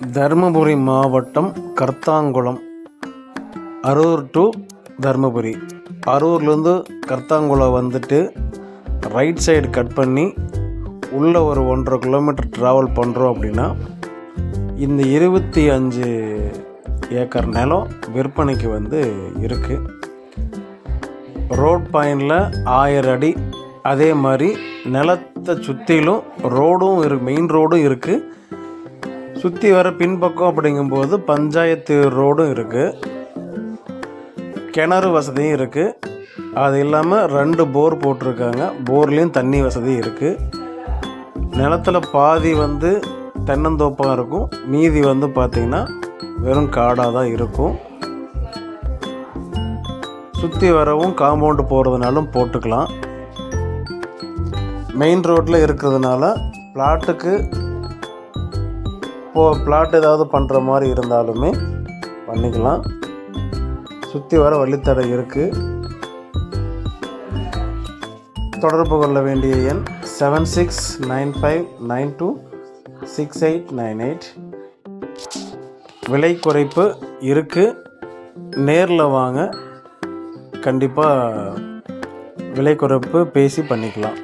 தருமபுரி மாவட்டம் கர்த்தாங்குளம், அரூர் டு தருமபுரி. அரூர்லேருந்து கர்த்தாங்குளம் வந்துட்டு right side cut பண்ணி உள்ளே ஒரு 1.5 கிலோமீட்டர் ட்ராவல் பண்ணுறோம் அப்படின்னா இந்த 25 ஏக்கர் நிலம் விற்பனைக்கு இருக்குது. ரோட் பாயிண்டில் 1000 அடி. அதே மாதிரி நிலத்தை சுற்றிலும் ரோடும் மெயின் ரோடும் இருக்குது. சுற்றி வர பின்பக்கம் அப்படிங்கும்போது பஞ்சாயத்து ரோடும் இருக்குது, கிணறு வசதியும் இருக்குது. அது இல்லாமல் 2 போர் போட்டிருக்காங்க, போர்லேயும் தண்ணி வசதி இருக்குது. நிலத்தில் பாதி தென்னந்தோப்பாக இருக்கும், மீதி பார்த்திங்கன்னா வெறும் காடாக தான் இருக்கும். சுற்றி வரவும் காம்பவுண்டு போகிறதுனாலும் போட்டுக்கலாம். மெயின் ரோட்டில் இருக்கிறதுனால பிளாட் ஏதாவது பண்ணுற மாதிரி இருந்தாலுமே பண்ணிக்கலாம். சுற்றி வர வழித்தடை இருக்குது. தொடர்பு கொள்ள வேண்டிய எண் 7695926898. விலை குறைப்பு இருக்குது. நேரில் வாங்க, கண்டிப்பாக விலை குறைப்பு பேசி பண்ணிக்கலாம்.